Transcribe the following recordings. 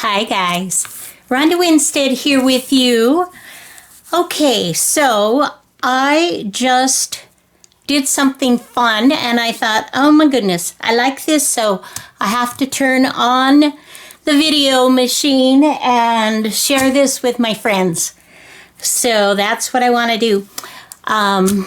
Hi guys, Ronda Winstead here with you. Okay, so I just did something fun and I thought, oh my goodness, I like this, so I have to turn on the video machine and share this with my friends. So that's what I want to do. I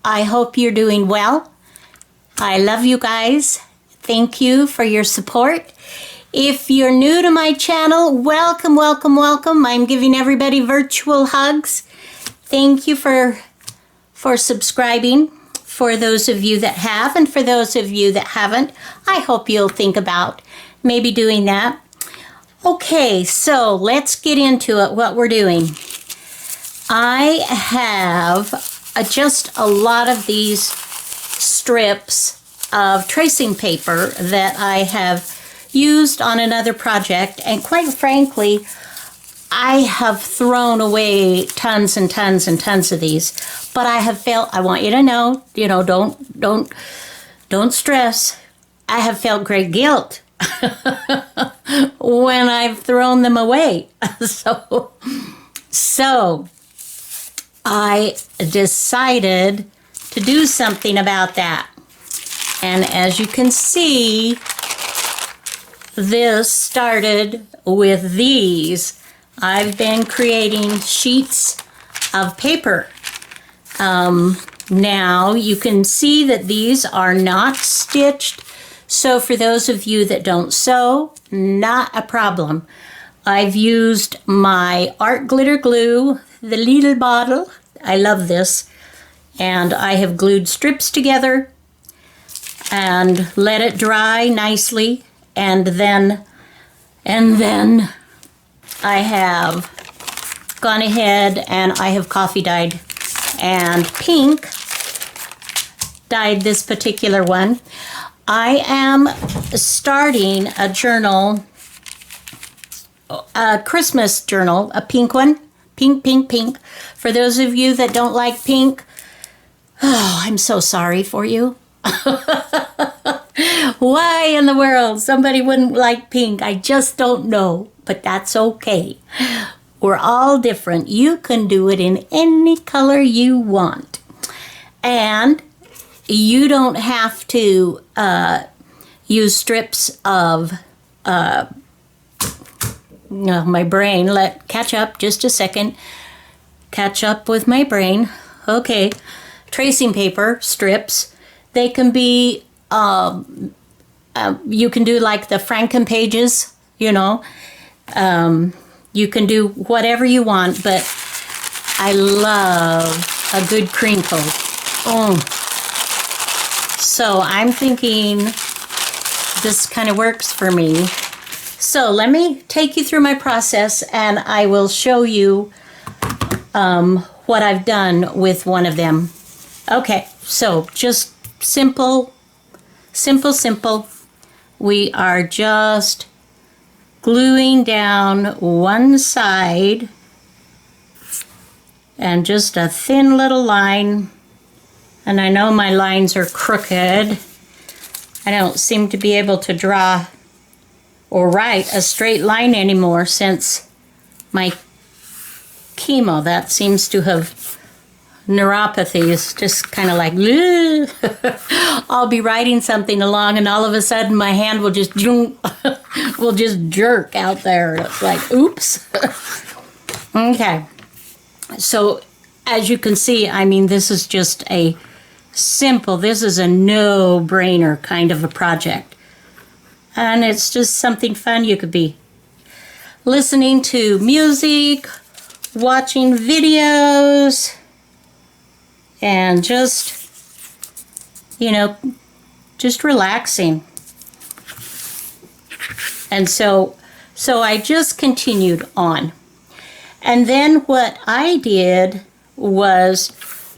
hope you're doing well. I love you guys. Thank you for your support. If you're new to my channel, welcome, welcome, welcome. I'm giving everybody virtual hugs. Thank you for subscribing. For those of you that have, and for those of you that haven't, I hope you'll think about maybe doing that. Okay, so let's get into it, what we're doing. I have just a lot of these strips of tracing paper that I have used on another project, and quite frankly, I have thrown away tons and tons and tons of these, but I have felt, I want you to know, don't stress. I have felt great guilt when I've thrown them away. So I decided to do something about that. And as you can see, this started with these. I've been creating sheets of paper. Now you can see that these are not stitched. So for those of you that don't sew, not a problem. I've used my art glitter glue, the little bottle. I love this. And I have glued strips together and let it dry nicely. And then I have gone ahead and I have coffee dyed and pink dyed this particular one. I am starting a journal, a Christmas journal, a pink one. Pink, pink, pink. For those of you that don't like pink, oh, I'm so sorry for you. Why in the world somebody wouldn't like pink? I just don't know, but that's okay. We're all different. You can do it in any color you want. And you don't have to use strips of, my brain. Catch up just a second. Catch up with my brain. Okay. Tracing paper strips. They can be, you can do like the Franken pages, you can do whatever you want, but I love a good crinkle. Oh. So I'm thinking this kind of works for me. So let me take you through my process and I will show you what I've done with one of them. Okay, so just simple. We are just gluing down one side and just a thin little line. And I know my lines are crooked. I don't seem to be able to draw or write a straight line anymore since my chemo. That seems to have neuropathy is just kind of like, I'll be writing something along and all of a sudden my hand will just jerk out there. It's like, oops. Okay. So as you can see, I mean, this is just a simple, this is a no-brainer kind of a project. And it's just something fun. You could be listening to music, watching videos, and just, just relaxing. And so I just continued on. And then what I did was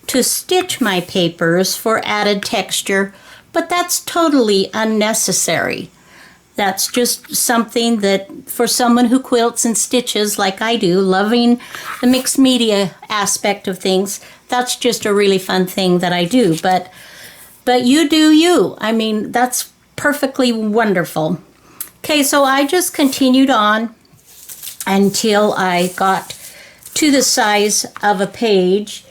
to stitch my papers for added texture, but that's totally unnecessary. That's just something that for someone who quilts and stitches like I do, loving the mixed media aspect of things, that's just a really fun thing that I do. But you do you. I mean, that's perfectly wonderful. Okay, so I just continued on until I got to the size of a page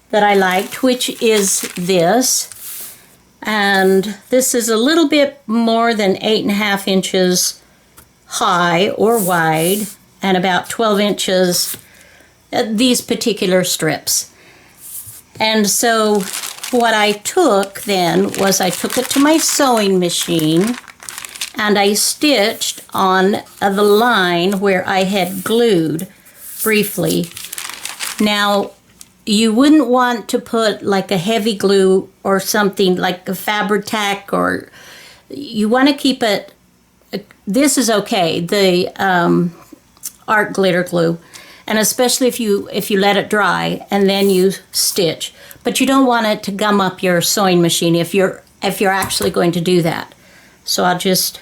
that I liked, which is this. And this is a little bit more than 8.5 inches high or wide, and about 12 inches, these particular strips. And so what I took then was I took it to my sewing machine and I stitched on the line where I had glued briefly. Now, you wouldn't want to put like a heavy glue or something like a Fabri-Tac, or you want to keep it, this is okay, the art glitter glue, and especially if you let it dry and then you stitch. But you don't want it to gum up your sewing machine if you're actually going to do that. So I'll just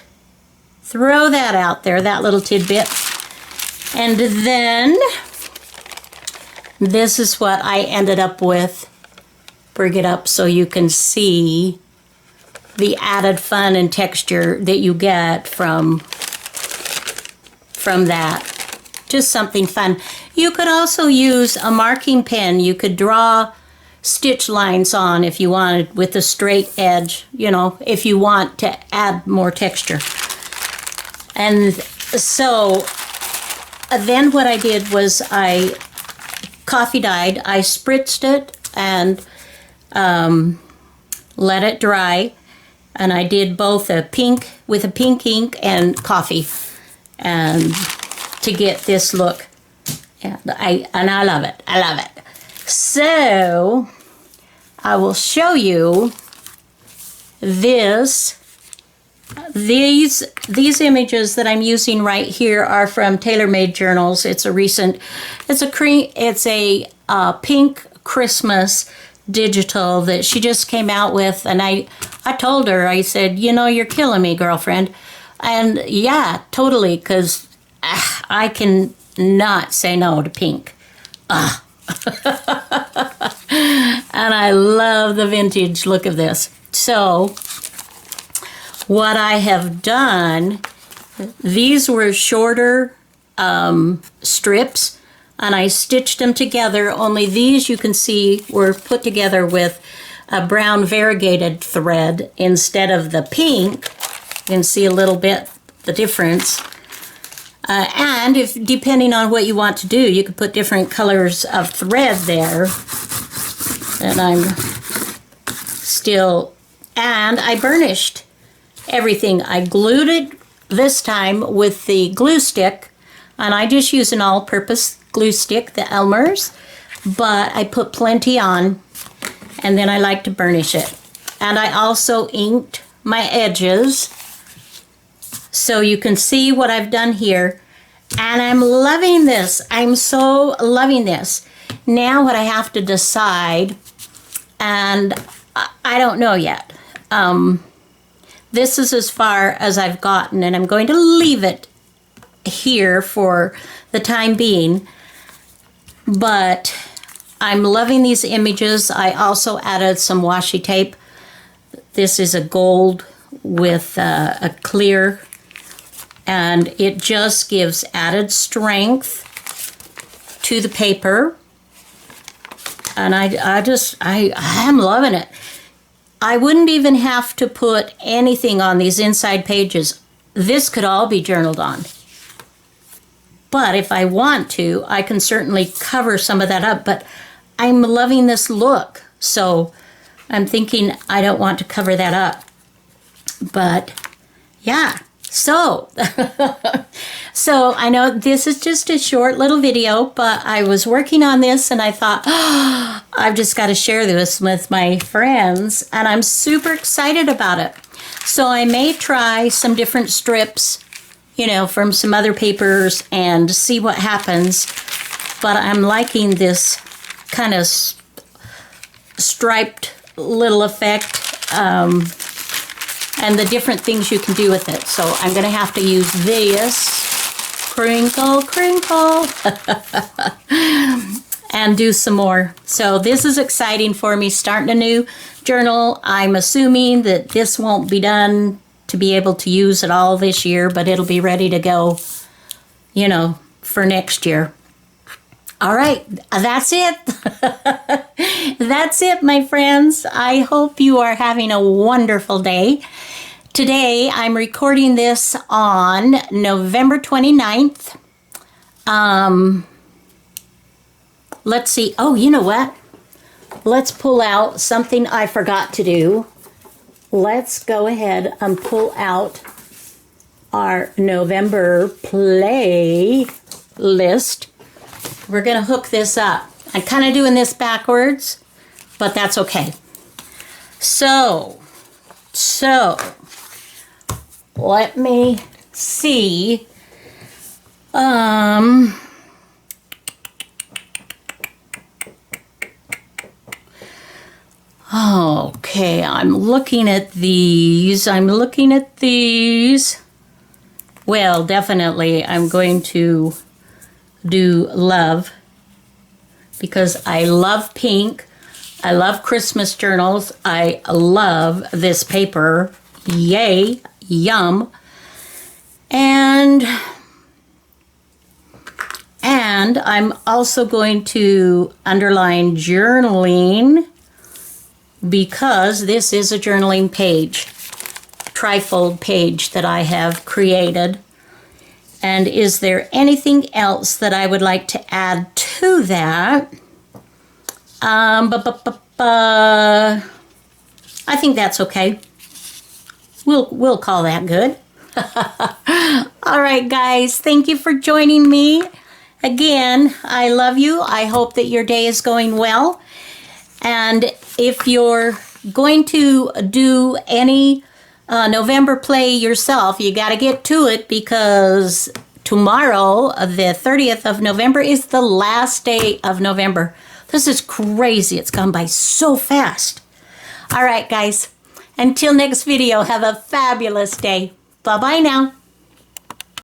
throw that out there, that little tidbit. And then this is what I ended up with. Bring it up so you can see the added fun and texture that you get from that. Just something fun. You could also use a marking pen. You could draw stitch lines on if you wanted with a straight edge, you know, if you want to add more texture. And so then what I did was I coffee dyed, I spritzed it and let it dry, and I did both a pink with a pink ink and coffee, and to get this look. And I love it. I love it. So I will show you this. These images that I'm using right here are from TaylorMade Journals. It's a pink Christmas digital that she just came out with, and I told her, I said, you know, you're killing me, girlfriend. And yeah, totally, because I can not say no to pink. And I love the vintage look of this. So what I have done, these were shorter strips, and I stitched them together. Only these, you can see, were put together with a brown variegated thread instead of the pink. You can see a little bit the difference. And if depending on what you want to do, you could put different colors of thread there. And and I burnished everything. I glued it this time with the glue stick, and I just use an all-purpose glue stick, the Elmer's, but I put plenty on, and then I like to burnish it. And I also inked my edges, so you can see what I've done here, and I'm loving this. I'm so loving this. Now what I have to decide, and I don't know yet. This is as far as I've gotten, and I'm going to leave it here for the time being. But I'm loving these images. I also added some washi tape. This is a gold with a clear, and it just gives added strength to the paper. And I'm loving it. I wouldn't even have to put anything on these inside pages. This could all be journaled on. But if I want to, I can certainly cover some of that up. But I'm loving this look. So I'm thinking I don't want to cover that up. But yeah, so I know this is just a short little video, but I was working on this and I thought, oh, I've just got to share this with my friends, and I'm super excited about it. So I may try some different strips, you know, from some other papers and see what happens. But I'm liking this kind of striped little effect. And the different things you can do with it. So I'm going to have to use this, crinkle, crinkle, and do some more. So this is exciting for me, starting a new journal. I'm assuming that this won't be done to be able to use it all this year, but it'll be ready to go, you know, for next year. All right, that's it. That's it, my friends. I hope you are having a wonderful day. Today, I'm recording this on November 29th. Let's see. Oh, you know what? Let's pull out something I forgot to do. Let's go ahead and pull out our November playlist. We're going to hook this up. I'm kind of doing this backwards, but that's okay. So, let me see. Okay, I'm looking at these. Well, definitely I'm going to do love because I love pink. I love Christmas journals. I love this paper. Yay, yum. And I'm also going to underline journaling because this is a journaling page, trifold page that I have created. And is there anything else that I would like to add to that? I think that's okay. We'll call that good. All right, guys. Thank you for joining me. Again, I love you. I hope that your day is going well. And if you're going to do any November play yourself, you got to get to it because tomorrow, the 30th of November, is the last day of November. This is crazy. It's gone by so fast. All right, guys. Until next video, have a fabulous day. Bye-bye now.